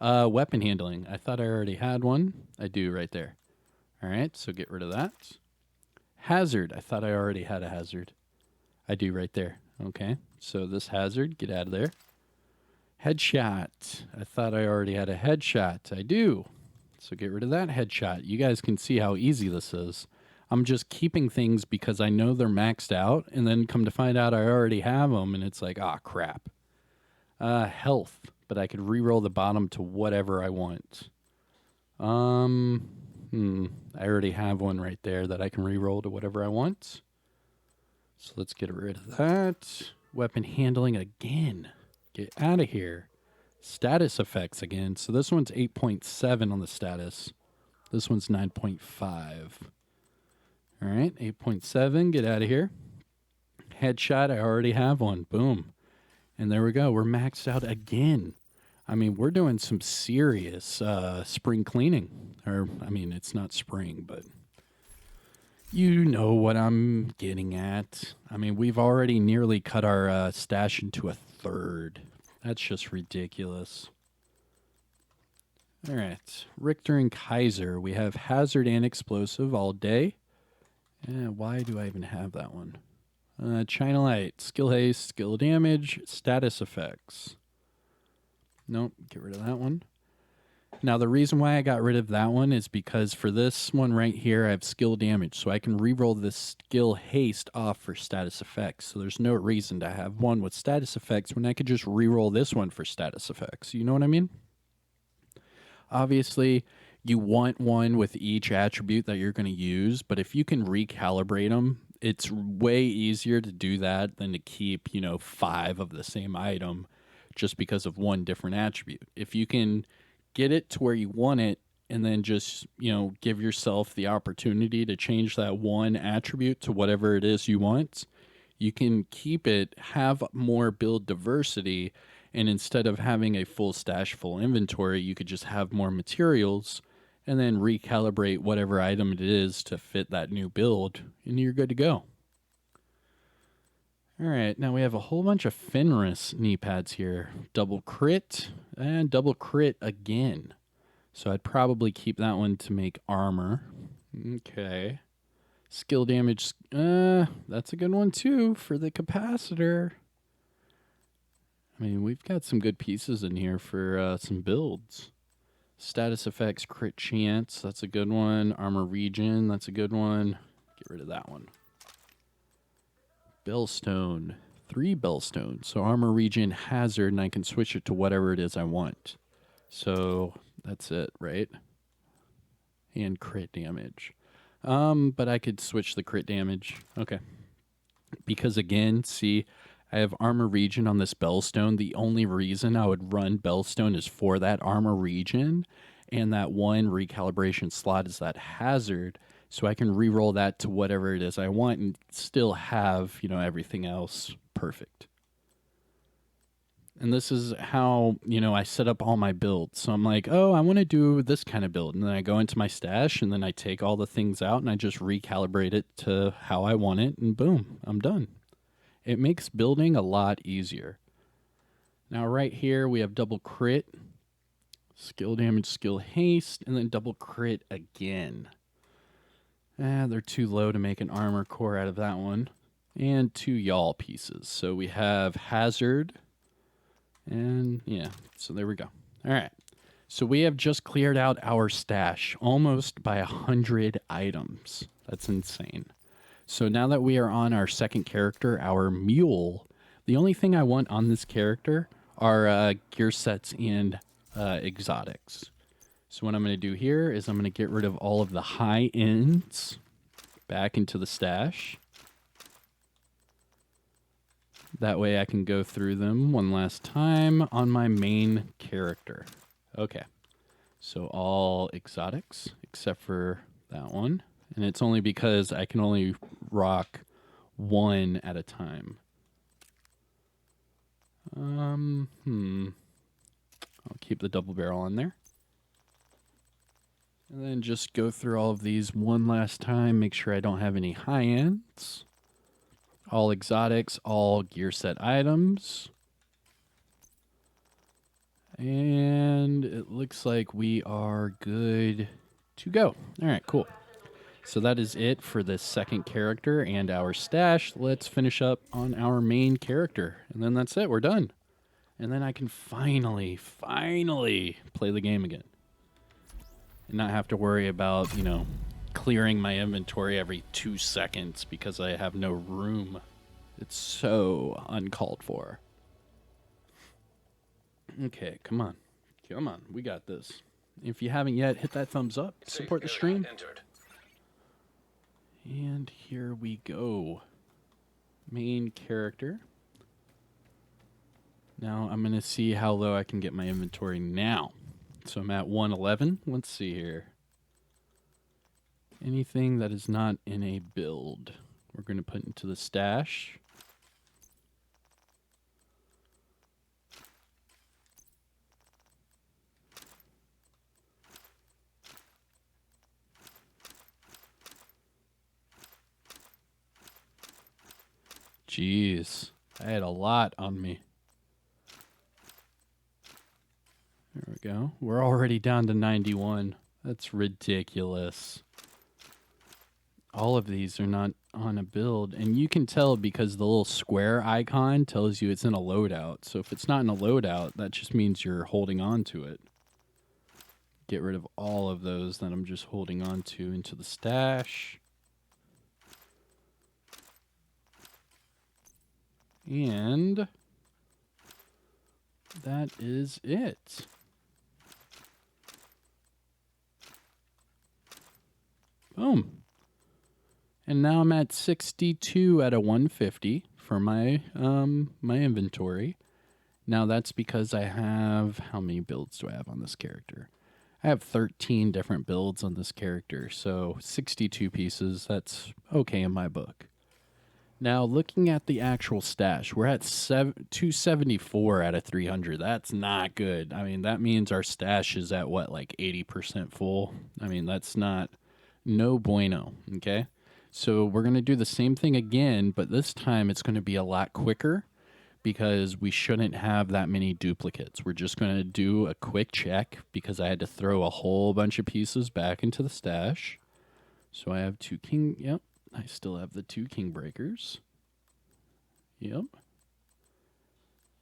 Weapon handling, I thought I already had one. I do right there. All right, so get rid of that. Hazard, I thought I already had a hazard. I do right there. Okay, so this hazard, get out of there. Headshot. I thought I already had a headshot. I do. So get rid of that headshot. You guys can see how easy this is. I'm just keeping things because I know they're maxed out, and then come to find out I already have them, and it's like, crap. Health. But I could re-roll the bottom to whatever I want. I already have one right there that I can re-roll to whatever I want. So let's get rid of that. Weapon handling again. Get out of here. Status effects again. So this one's 8.7 on the status. This one's 9.5. All right, 8.7. Get out of here. Headshot. I already have one. Boom. And there we go. We're maxed out again. I mean, we're doing some serious spring cleaning. Or, I mean, it's not spring, but you know what I'm getting at. I mean, we've already nearly cut our stash into a third. That's just ridiculous. All right. Richter and Kaiser. We have Hazard and Explosive all day. Why do I even have that one? China Light. Skill Haste, Skill Damage, Status Effects. Nope, get rid of that one. Now, the reason why I got rid of that one is because for this one right here, I have Skill Damage. So I can reroll this Skill Haste off for Status Effects. So there's no reason to have one with Status Effects when I could just reroll this one for Status Effects. You know what I mean? Obviously, you want one with each attribute that you're going to use. But if you can recalibrate them, it's way easier to do that than to keep, 5 of the same item just because of one different attribute. If you can get it to where you want it and then just, give yourself the opportunity to change that one attribute to whatever it is you want, you can keep it, have more build diversity, and instead of having a full stash, full inventory, you could just have more materials and then recalibrate whatever item it is to fit that new build, and you're good to go. All right, now we have a whole bunch of Fenris knee pads here. Double crit and double crit again. So I'd probably keep that one to make armor. Okay. Skill damage, that's a good one too for the capacitor. I mean, we've got some good pieces in here for some builds. Status effects, crit chance, that's a good one. Armor regen, that's a good one. Get rid of that one. Bellstone, 3 Bellstone. So armor regen, hazard, and I can switch it to whatever it is I want. So that's it, right? And crit damage. But I could switch the crit damage. Okay. Because again, see, I have armor regen on this Bellstone. The only reason I would run Bellstone is for that armor regen, and that one recalibration slot is that hazard, so I can re-roll that to whatever it is I want and still have, everything else perfect. And this is how, I set up all my builds. So I'm like, oh, I want to do this kind of build. And then I go into my stash, and then I take all the things out, and I just recalibrate it to how I want it, and boom, I'm done. It makes building a lot easier. Now right here we have double crit, skill damage, skill haste, and then double crit again. They're too low to make an armor core out of that one. And 2 yawl pieces. So we have hazard, and yeah, so there we go. All right. So we have just cleared out our stash almost by 100 items. That's insane. So now that we are on our second character, our mule, the only thing I want on this character are gear sets and exotics. So what I'm going to do here is I'm going to get rid of all of the high ends back into the stash. That way I can go through them one last time on my main character. Okay. So all exotics except for that one. And it's only because I can only rock 1 at a time. I'll keep the double barrel on there. And then just go through all of these one last time. Make sure I don't have any high ends. All exotics, all gear set items. And it looks like we are good to go. All right, cool. So that is it for the second character and our stash. Let's finish up on our main character. And then that's it. We're done. And then I can finally play the game again. And not have to worry about, clearing my inventory every 2 seconds because I have no room. It's so uncalled for. Okay, come on. Come on. We got this. If you haven't yet, hit that thumbs up. Support the stream. And here we go. Main character. Now I'm going to see how low I can get my inventory now. So I'm at 111. Let's see here. Anything that is not in a build, we're going to put into the stash. Jeez, I had a lot on me. There we go. We're already down to 91. That's ridiculous. All of these are not on a build, and you can tell because the little square icon tells you it's in a loadout. So if it's not in a loadout, that just means you're holding on to it. Get rid of all of those that I'm just holding on to into the stash. And that is it. Boom. And now I'm at 62 out of 150 for my my inventory. Now that's because I have, how many builds do I have on this character? I have 13 different builds on this character, so 62 pieces, that's okay in my book. Now, looking at the actual stash, we're at 274 out of 300. That's not good. I mean, that means our stash is at what, like 80% full? I mean, that's not, no bueno, okay? So we're going to do the same thing again, but this time it's going to be a lot quicker because we shouldn't have that many duplicates. We're just going to do a quick check because I had to throw a whole bunch of pieces back into the stash. So I have two king, yep. I still have the two king breakers. Yep.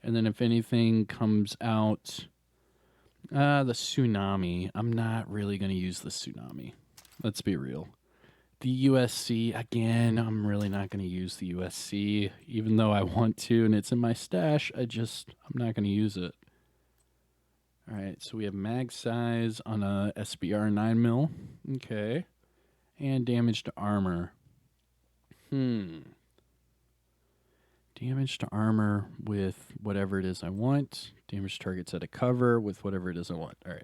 And then if anything comes out, the tsunami. I'm not really going to use the tsunami. Let's be real. The USC, again, I'm really not going to use the USC, even though I want to, and it's in my stash. I'm not going to use it. All right, so we have mag size on a SBR 9mm. Okay. And damage to armor. Damage to armor with whatever it is I want. Damage targets at a cover with whatever it is I want. All right.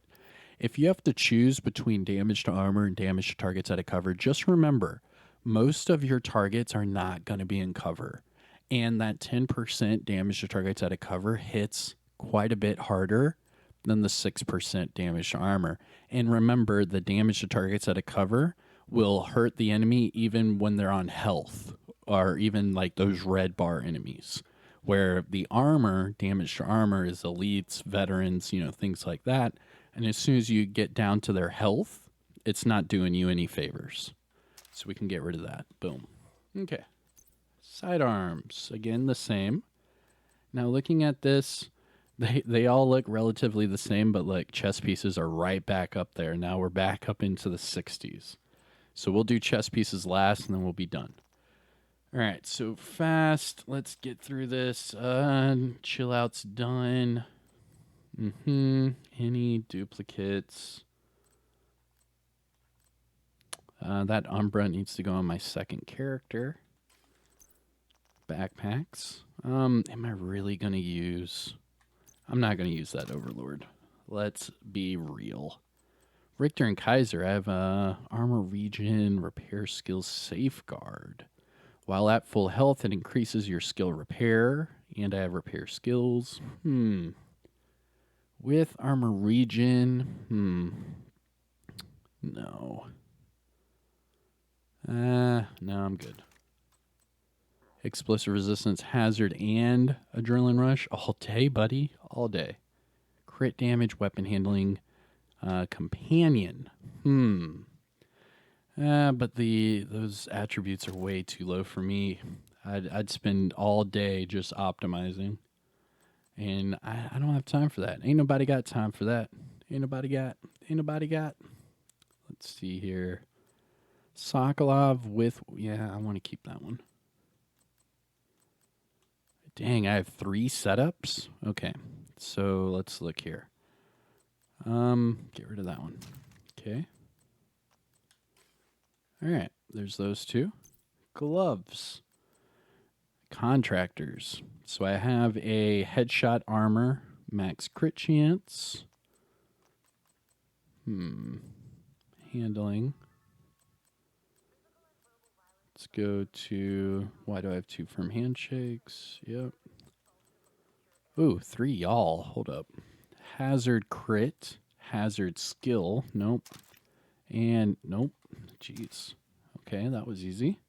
If you have to choose between damage to armor and damage to targets at a cover, just remember, most of your targets are not going to be in cover. And that 10% damage to targets at a cover hits quite a bit harder than the 6% damage to armor. And remember, the damage to targets at a cover will hurt the enemy even when they're on health, or even like those red bar enemies, where the armor, damage to armor, is elites, veterans, things like that. And as soon as you get down to their health, it's not doing you any favors. So we can get rid of that. Boom. Okay. Sidearms. Again, the same. Now looking at this, they all look relatively the same, but like chess pieces are right back up there. Now we're back up into the 60s. So we'll do chess pieces last, and then we'll be done. All right, so fast. Let's get through this. Chill out's done. Any duplicates? That Umbra needs to go on my second character. Backpacks. Am I really going to use... I'm not going to use that Overlord. Let's be real. Richter and Kaiser, I have armor regen, repair skills, safeguard. While at full health, it increases your skill repair, and I have repair skills. With armor regen, no. No, I'm good. Explosive resistance, hazard, and adrenaline rush all day, buddy, all day. Crit damage, weapon handling, companion. But those attributes are way too low for me. I'd spend all day just optimizing, and I don't have time for that. Ain't nobody got time for that. Ain't nobody got. Let's see here. Sokolov with, yeah, I want to keep that one. Dang, I have 3 setups? Okay, so let's look here. Get rid of that one. Okay. All right, there's those 2. Gloves. Contractors. So I have a headshot armor, max crit chance. Handling. Let's go to, why do I have 2 firm handshakes? Yep. Ooh, 3 y'all. Hold up. Hazard crit. Hazard skill. Nope. And nope. Jeez. Okay, that was easy.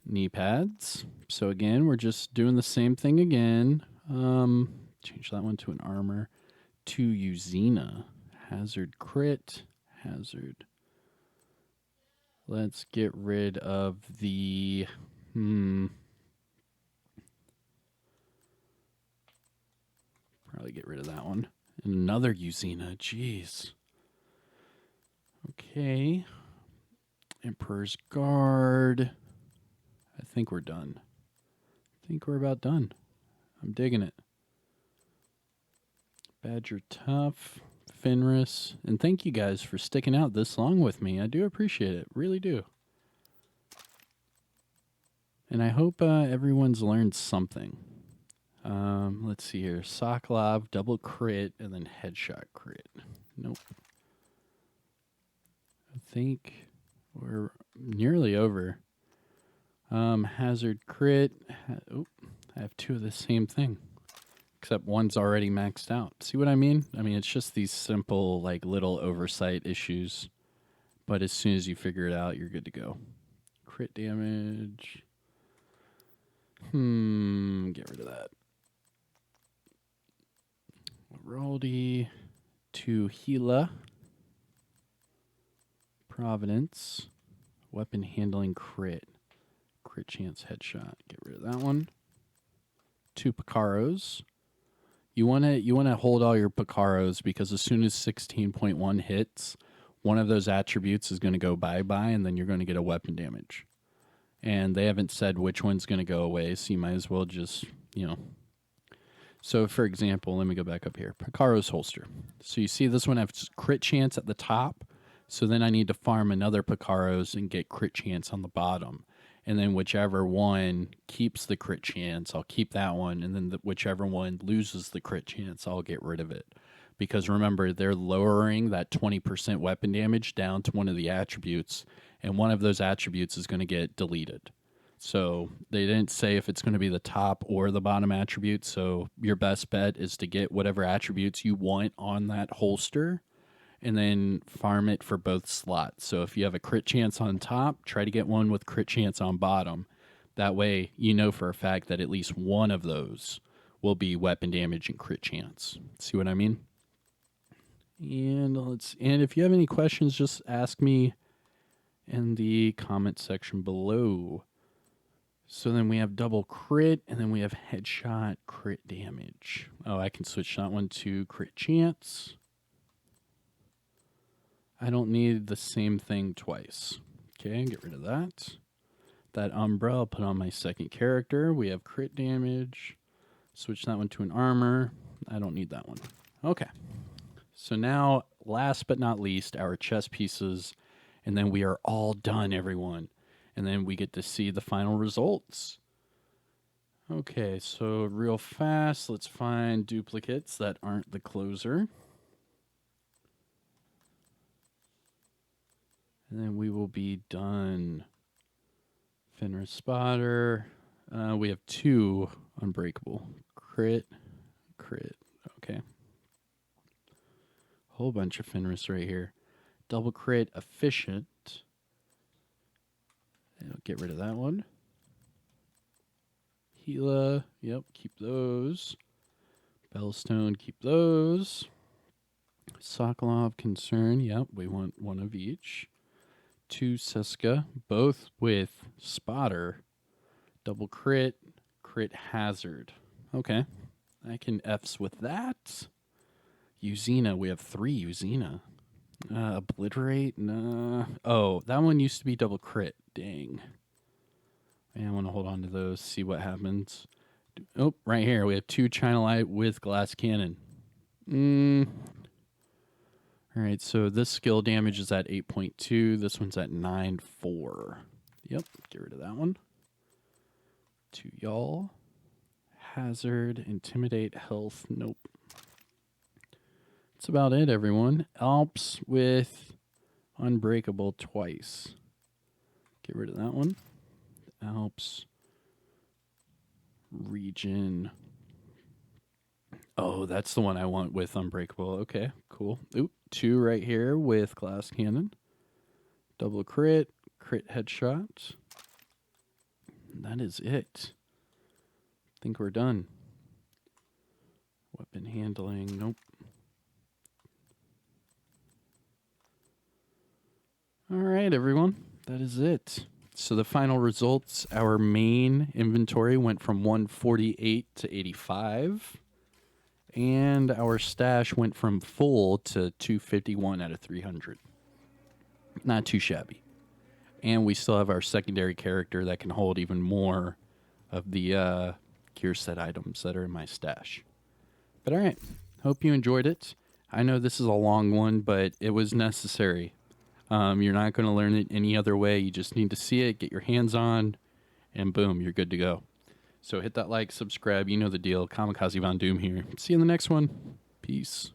Knee pads. So again, we're just doing the same thing again. Change that one to an armor. To Uzina. Hazard crit. Hazard. Let's get rid of the... Probably get rid of that one. And another Uzina. Jeez. Okay. Emperor's Guard. I think we're done. I think we're about done. I'm digging it. Badger Tough. Fenris. And thank you guys for sticking out this long with me. I do appreciate it. Really do. And I hope everyone's learned something. Let's see here. Sokolov, double crit, and then headshot crit. Nope. I think we're nearly over. Hazard crit. I have 2 of the same thing. Except one's already maxed out. See what I mean? I mean, it's just these simple, like, little oversight issues. But as soon as you figure it out, you're good to go. Crit damage. Get rid of that. Raldi to Gila. Providence. Weapon handling crit. Crit chance headshot. Get rid of that one. 2 Picaros. You wanna hold all your Picaros because as soon as 16.1 hits, one of those attributes is gonna go bye-bye and then you're gonna get a weapon damage. And they haven't said which one's gonna go away, so you might as well just, So for example, let me go back up here. Picaro's holster. So you see this one has crit chance at the top. So then I need to farm another Picaro's and get crit chance on the bottom. And then whichever one keeps the crit chance, I'll keep that one. And then whichever one loses the crit chance, I'll get rid of it. Because remember, they're lowering that 20% weapon damage down to one of the attributes. And one of those attributes is going to get deleted. So they didn't say if it's going to be the top or the bottom attribute. So your best bet is to get whatever attributes you want on that holster and then farm it for both slots. So if you have a crit chance on top, try to get one with crit chance on bottom. That way you know for a fact that at least one of those will be weapon damage and crit chance. See what I mean? And if you have any questions, just ask me in the comment section below. So then we have double crit, and then we have headshot crit damage. Oh, I can switch that one to crit chance. I don't need the same thing twice. Okay, get rid of that. That umbrella, put on my second character. We have crit damage. Switch that one to an armor. I don't need that one. Okay. So now, last but not least, our chess pieces. And then we are all done, everyone. And then we get to see the final results. Okay, so real fast, let's find duplicates that aren't the closer. And then we will be done. Fenris Spotter. We have 2 Unbreakable. Crit. Okay. Whole bunch of Fenris right here. Double crit efficient. I'll get rid of that one. Gila. Yep, keep those. Bellstone, keep those. Sokolov Concern. Yep, we want one of each. 2 Siska, both with Spotter. Double crit, crit hazard. Okay, I can Fs with that. Uzina, we have 3 Uzina. Obliterate, nah. Oh, that one used to be double crit. Dang. I want to hold on to those, see what happens. Oh, right here, we have 2 China Light with glass cannon. All right, so this skill damage is at 8.2. This one's at 9.4. Yep, get rid of that one. to y'all. Hazard, intimidate, health, nope. That's about it, everyone. Alps with unbreakable twice. Get rid of that one. Alps. Region. Oh, that's the one I want with unbreakable. Okay, cool. Oop, 2 right here with glass cannon. Double crit, crit headshot. That is it. I think we're done. Weapon handling, nope. All right, everyone, that is it. So the final results, our main inventory went from 148 to 85. And our stash went from full to 251 out of 300. Not too shabby. And we still have our secondary character that can hold even more of the gear set items that are in my stash. But all right, hope you enjoyed it. I know this is a long one, but it was necessary. You're not going to learn it any other way. You just need to see it, get your hands on, and boom, you're good to go. So hit that like, subscribe. You know the deal. Kamikazevondoom here. See you in the next one. Peace.